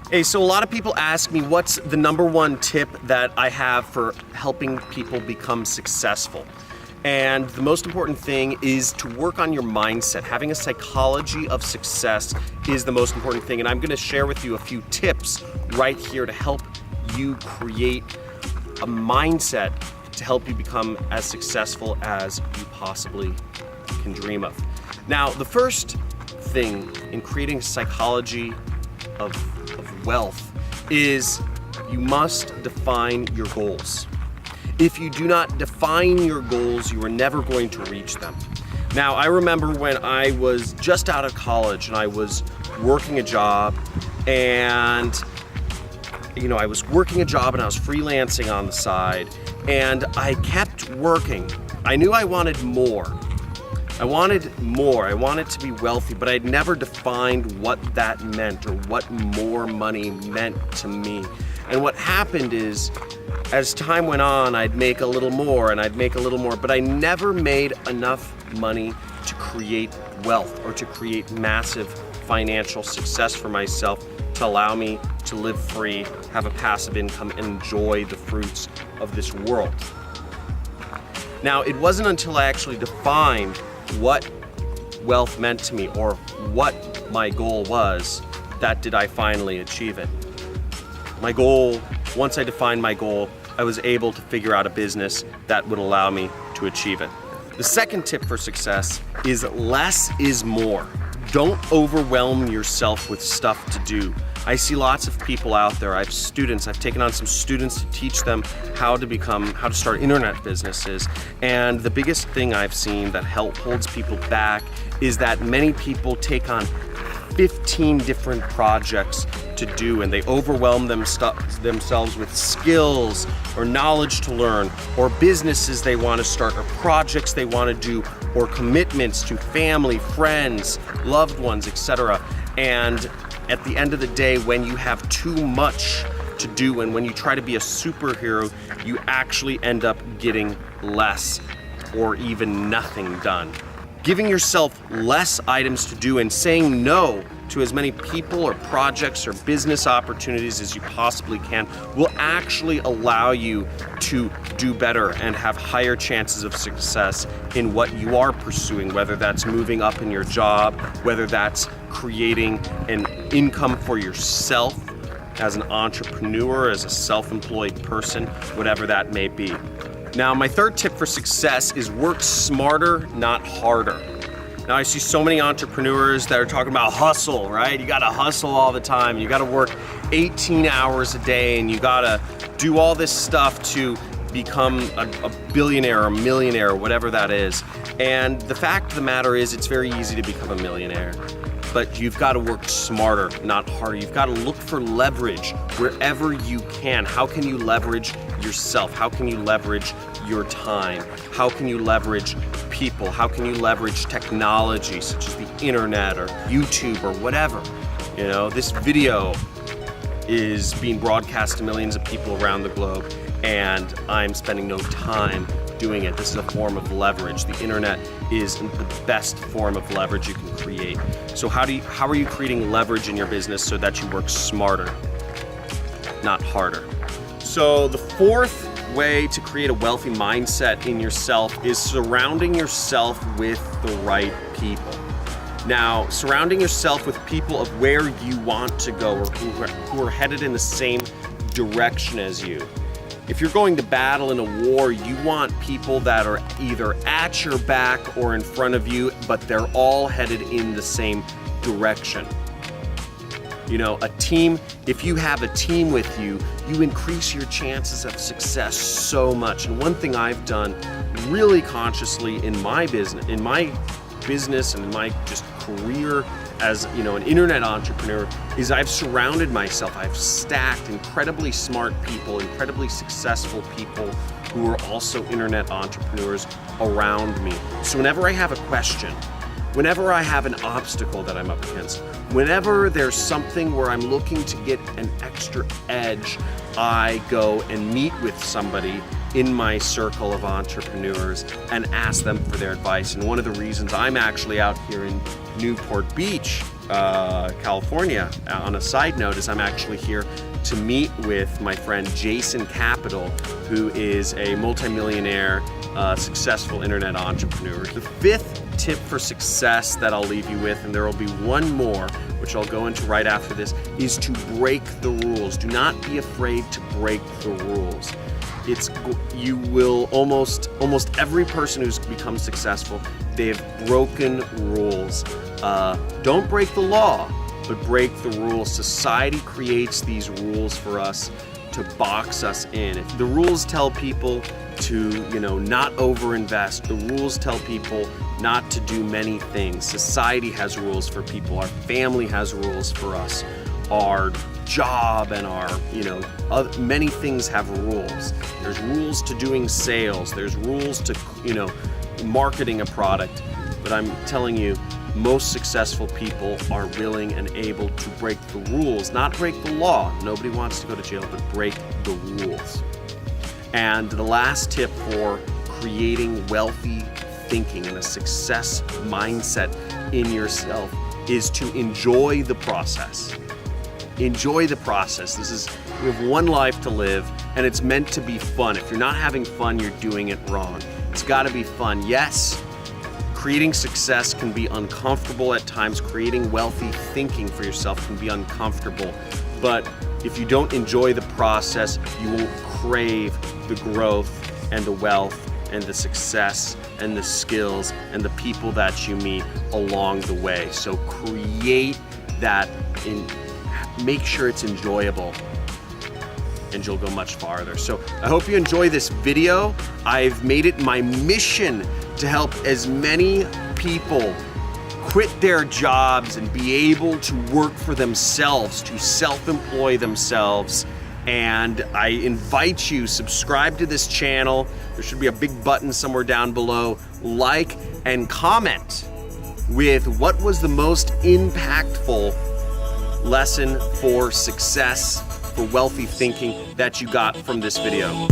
Hey, so a lot of people ask me what's the number one tip that I have for helping people become successful. And the most important thing is to work on your mindset. Having a psychology of success is the most important thing. And I'm gonna share with you a few tips right here to help you create a mindset to help you become as successful as you possibly can dream of. Now, the first thing in creating psychology of wealth is you must define your goals. If you do not define your goals, you are never going to reach them. Now, I remember when I was just out of college and I was working a job and I was working a job and I was freelancing on the side and I kept working. I knew I wanted more. I wanted more. I wanted to be wealthy, but I'd never defined what that meant or what more money meant to me. And what happened is, as time went on, I'd make a little more and I'd make a little more, but I never made enough money to create wealth or to create massive financial success for myself to allow me to live free, have a passive income, and enjoy the fruits of this world. Now, it wasn't until I actually defined what wealth meant to me or what my goal was that did I finally achieve it. My goal, once I defined my goal, I was able to figure out a business that would allow me to achieve it. The second tip for success is less is more. Don't overwhelm yourself with stuff to do. I see lots of people out there. I have students. I've taken on some students to teach them how to start internet businesses. And the biggest thing I've seen that holds people back is that many people take on 15 different projects to do, and they overwhelm themselves with skills or knowledge to learn, or businesses they want to start, or projects they want to do, or commitments to family, friends, loved ones, etc. And at the end of the day, when you have too much to do and when you try to be a superhero, you actually end up getting less or even nothing done. Giving yourself less items to do and saying no to as many people or projects or business opportunities as you possibly can will actually allow you to do better and have higher chances of success in what you are pursuing, whether that's moving up in your job, whether that's creating an income for yourself as an entrepreneur, as a self-employed person, whatever that may be. Now, my third tip for success is work smarter, not harder. Now, I see so many entrepreneurs that are talking about hustle, right? You gotta hustle all the time. You gotta work 18 hours a day and you gotta do all this stuff to become a billionaire or a millionaire or whatever that is. And the fact of the matter is it's very easy to become a millionaire. But you've got to work smarter, not harder. You've got to look for leverage wherever you can. How can you leverage yourself? How can you leverage your time? How can you leverage people? How can you leverage technology such as the internet or YouTube or whatever? This video is being broadcast to millions of people around the globe, and I'm spending no time doing it. This is a form of leverage. The internet is the best form of leverage you can create. So how are you creating leverage in your business so that you work smarter, not harder? So the fourth way to create a wealthy mindset in yourself is surrounding yourself with the right people. Now, surrounding yourself with people of where you want to go or who are headed in the same direction as you. If you're going to battle in a war, you want people that are either at your back or in front of you, but they're all headed in the same direction. A team, if you have a team with you, you increase your chances of success so much. And one thing I've done really consciously in my business and in my just career as an internet entrepreneur is I've surrounded myself, I've stacked incredibly smart people, incredibly successful people who are also internet entrepreneurs around me. So whenever I have a question, whenever I have an obstacle that I'm up against, whenever there's something where I'm looking to get an extra edge, I go and meet with somebody in my circle of entrepreneurs and ask them for their advice. And one of the reasons I'm actually out here in Newport Beach California, on a side note, is I'm actually here to meet with my friend Jason Capital, who is a multimillionaire, successful internet entrepreneur. The fifth tip for success that I'll leave you with, and there will be one more, which I'll go into right after this, is to break the rules. Do not be afraid to break the rules. You will almost every person who's become successful, they have broken rules. Don't break the law, but break the rules. Society creates these rules for us to box us in. If the rules tell people to, not overinvest, the rules tell people not to do many things. Society has rules for people. Our family has rules for us. Our job and our, many things have rules. There's rules to doing sales. There's rules to, marketing a product. But I'm telling you, most successful people are willing and able to break the rules, not break the law. Nobody wants to go to jail, but break the rules. And the last tip for creating wealthy thinking and a success mindset in yourself is to enjoy the process. Enjoy the process. We have one life to live, and it's meant to be fun. If you're not having fun, you're doing it wrong. It's got to be fun. Yes, creating success can be uncomfortable at times. Creating wealthy thinking for yourself can be uncomfortable. But if you don't enjoy the process, you won't crave the growth and the wealth and the success and the skills and the people that you meet along the way. So create that, make sure it's enjoyable, and you'll go much farther. So I hope you enjoy this video. I've made it my mission to help as many people quit their jobs and be able to work for themselves, to self-employ themselves. And I invite you, subscribe to this channel. There should be a big button somewhere down below. Like and comment with what was the most impactful lesson for success, for wealthy thinking that you got from this video.